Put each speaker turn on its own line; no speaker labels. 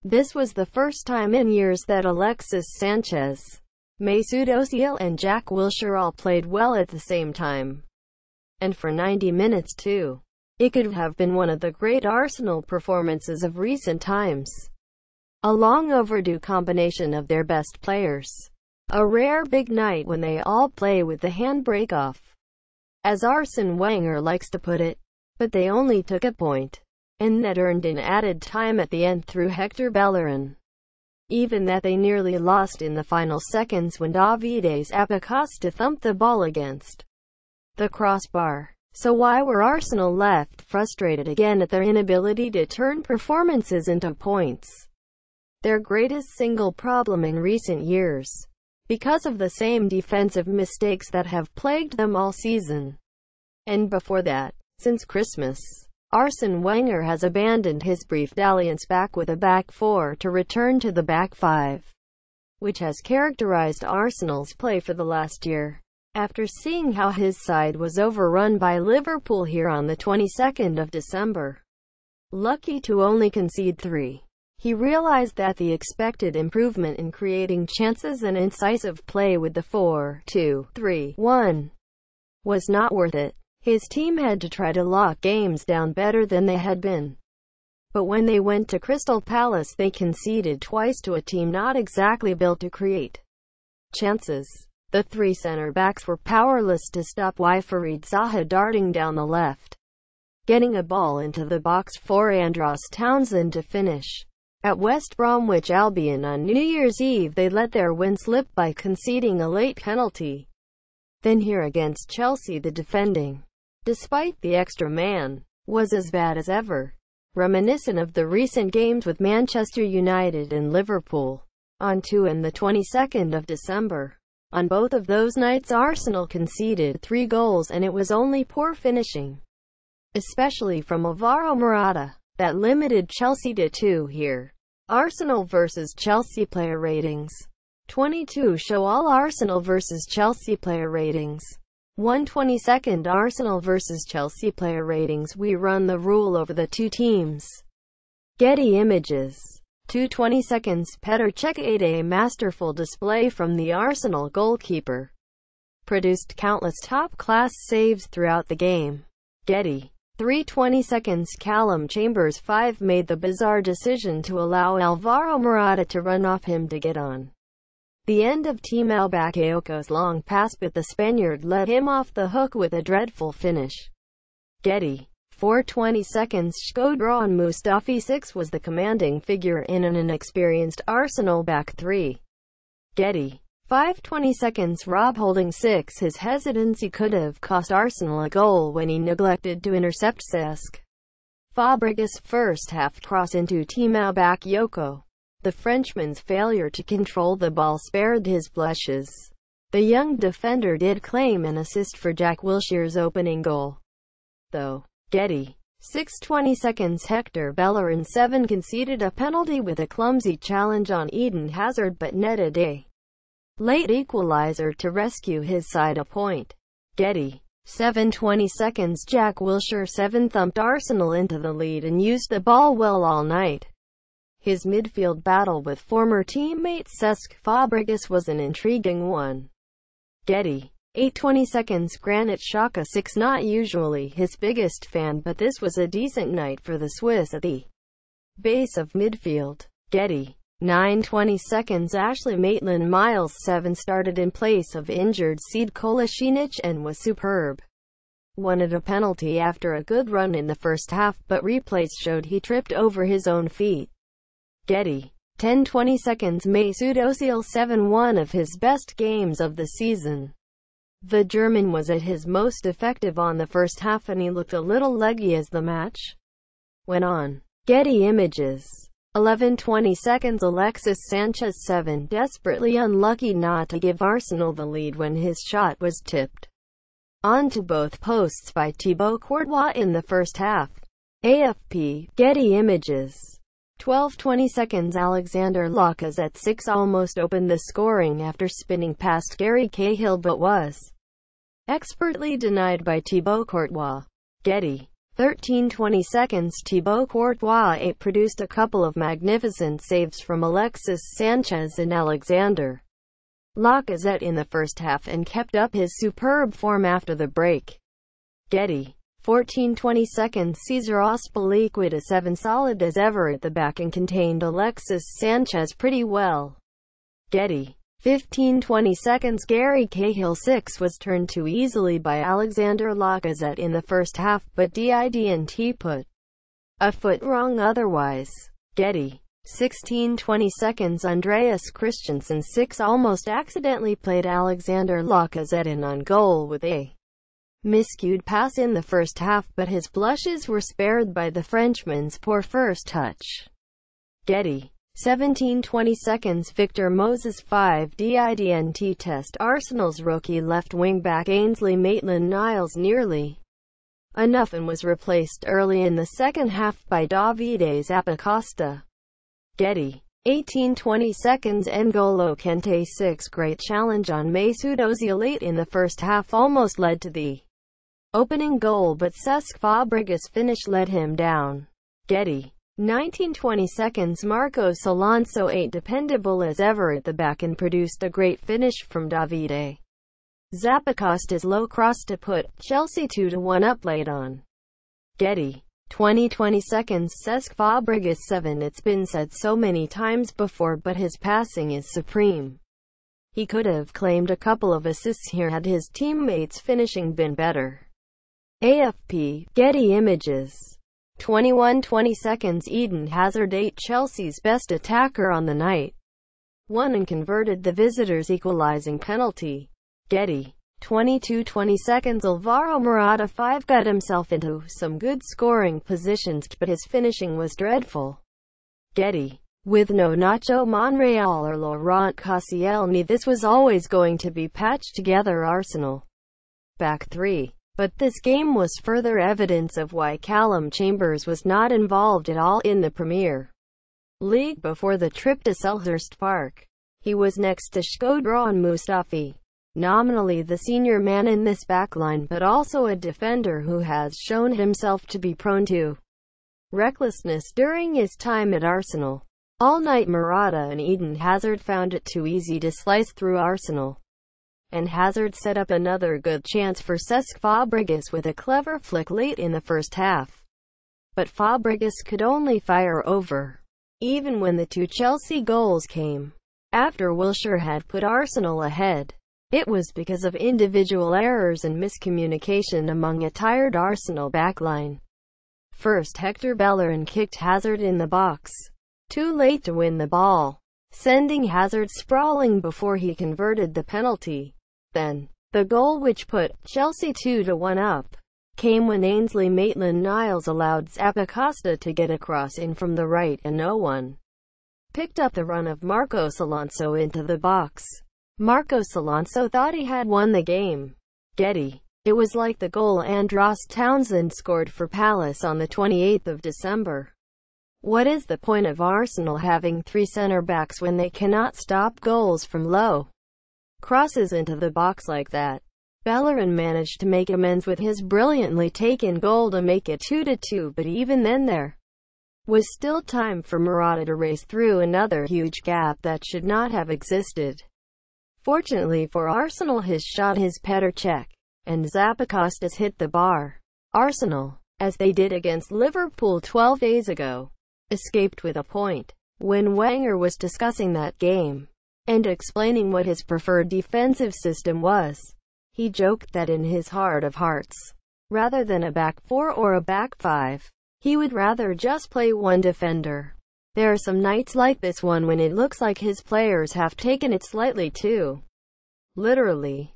This was the first time in years that Alexis Sanchez, Mesut Ozil and Jack Wilshere all played well at the same time. And for 90 minutes too. It could have been one of the great Arsenal performances of recent times. A long overdue combination of their best players. A rare big night when they all play with the handbrake off, as Arsene Wenger likes to put it. But they only took a point, and that earned in added time at the end through Hector Bellerin. Even that they nearly lost in the final seconds when Davides Apicosta thumped the ball against the crossbar. So why were Arsenal left frustrated again at their inability to turn performances into points? Their greatest single problem in recent years. Because of the same defensive mistakes that have plagued them all season. And before that, since Christmas, Arsene Wenger has abandoned his brief dalliance back with a back four to return to the back five, which has characterized Arsenal's play for the last year. After seeing how his side was overrun by Liverpool here on the 22nd of December, lucky to only concede 3, he realized that the expected improvement in creating chances and incisive play with the 4-2-3-1 was not worth it. His team had to try to lock games down better than they had been. But when they went to Crystal Palace they conceded twice to a team not exactly built to create chances. The 3 center-backs were powerless to stop Farid Zaha darting down the left, getting a ball into the box for Andros Townsend to finish. At West Bromwich Albion on New Year's Eve they let their win slip by conceding a late penalty. Then here against Chelsea the defending, despite the extra man, was as bad as ever. Reminiscent of the recent games with Manchester United and Liverpool, on 2 and the 22nd of December. On both of those nights Arsenal conceded 3 goals and it was only poor finishing, especially from Alvaro Morata, that limited Chelsea to 2 here. Arsenal vs Chelsea player ratings. 22 show all Arsenal vs Chelsea player ratings. 1/22 Arsenal vs Chelsea player ratings. We run the rule over the 2 teams. Getty Images. 2/22 Petr Cech. A masterful display from the Arsenal goalkeeper. Produced countless top-class saves throughout the game. Getty. 3/22 Callum Chambers 5 made the bizarre decision to allow Alvaro Morata to run off him to get on the end of Timão Bakayoko's long pass, but the Spaniard let him off the hook with a dreadful finish. Getty. 4/22 Shkodran Mustafi 6 was the commanding figure in an inexperienced Arsenal back 3. Getty. 5/22 Rob Holding 6 His hesitancy could have cost Arsenal a goal when he neglected to intercept Cesc Fabregas' first-half cross into Timão Bakayoko. The Frenchman's failure to control the ball spared his blushes. The young defender did claim an assist for Jack Wilshere's opening goal, though. Getty. 6/22 Hector Bellerin 7 conceded a penalty with a clumsy challenge on Eden Hazard but netted a late equalizer to rescue his side a point. Getty. 7/22 Jack Wilshere 7 thumped Arsenal into the lead and used the ball well all night. His midfield battle with former teammate Cesc Fabregas was an intriguing one. Getty. 8/22 Granit Xhaka 6 Not usually his biggest fan, but this was a decent night for the Swiss at the base of midfield. Getty. 9/22 Ashley Maitland-Niles 7 started in place of injured Sead Kolasinac and was superb. Wanted a penalty after a good run in the first half, but replays showed he tripped over his own feet. Getty. 10/22 Mesut Ozil 7 One of his best games of the season. The German was at his most effective on the first half and he looked a little leggy as the match went on. Getty Images. 11/22 Alexis Sanchez 7 desperately unlucky not to give Arsenal the lead when his shot was tipped onto both posts by Thibaut Courtois in the first half. AFP. Getty Images. 12/22 Alexander Lacazette 6 almost opened the scoring after spinning past Gary Cahill but was expertly denied by Thibaut Courtois. Getty. 13:20 seconds. Thibaut Courtois produced a couple of magnificent saves from Alexis Sanchez and Alexander Lacazette in the first half and kept up his superb form after the break. Getty. 14:20 seconds. Cesar Azpilicueta 7 solid as ever at the back and contained Alexis Sanchez pretty well. Getty. 15:20 seconds. Gary Cahill 6 was turned too easily by Alexander Lacazette in the first half, but didn't put a foot wrong otherwise. Getty. 16:20 seconds. Andreas Christensen 6 almost accidentally played Alexander Lacazette in on goal with a miscued pass in the first half, but his blushes were spared by the Frenchman's poor first touch. Getty. 17:20 seconds. Victor Moses 5 didn't test Arsenal's rookie left wing-back Ainsley Maitland-Niles nearly enough and was replaced early in the second half by Davide Zappacosta. Getty. 18:20 seconds. N'Golo Kante 6 great challenge on Mesut Ozil late in the first half almost led to the opening goal, but Cesc Fabregas' finish let him down. Getty. 19:20 seconds. Marcos Alonso 8 dependable as ever at the back and produced a great finish from Davide Zappacosta's low cross to put Chelsea 2-1 up late on. Getty. 20:20 seconds. Cesc Fabregas 7 It's been said so many times before, but his passing is supreme. He could have claimed a couple of assists here had his teammates' finishing been better. AFP. Getty Images. 21:20 seconds. Eden Hazard 8 Chelsea's best attacker on the night won and converted the visitors' equalizing penalty. Getty. 22:20 seconds. Alvaro Morata 5 got himself into some good scoring positions, but his finishing was dreadful. Getty. With no Nacho Monreal or Laurent Koscielny, this was always going to be patched together Arsenal back three. But this game was further evidence of why Callum Chambers was not involved at all in the Premier League before the trip to Selhurst Park. He was next to Shkodran Mustafi, nominally the senior man in this backline, but also a defender who has shown himself to be prone to recklessness during his time at Arsenal. All night Morata and Eden Hazard found it too easy to slice through Arsenal, and Hazard set up another good chance for Cesc Fabregas with a clever flick late in the first half. But Fabregas could only fire over, even when the two Chelsea goals came after Wilshere had put Arsenal ahead. It was because of individual errors and miscommunication among a tired Arsenal backline. First, Hector Bellerin kicked Hazard in the box too late to win the ball, sending Hazard sprawling before he converted the penalty. Then, the goal which put Chelsea 2-1 up, came when Ainsley Maitland-Niles allowed Zappacosta to get a cross in from the right and no one picked up the run of Marcos Alonso into the box. Marcos Alonso thought he had won the game. Getty. It was like the goal Andros Townsend scored for Palace on the 28th of December. What is the point of Arsenal having three centre-backs when they cannot stop goals from low crosses into the box like that? Bellerin managed to make amends with his brilliantly taken goal to make it 2-2, but even then there was still time for Morata to race through another huge gap that should not have existed. Fortunately for Arsenal, his shot his Petr Cech and Zappacosta's hit the bar. Arsenal, as they did against Liverpool 12 days ago, escaped with a point. When Wenger was discussing that game and explaining what his preferred defensive system was, he joked that in his heart of hearts, rather than a back four or a back five, he would rather just play one defender. There are some nights like this one when it looks like his players have taken it slightly too literally.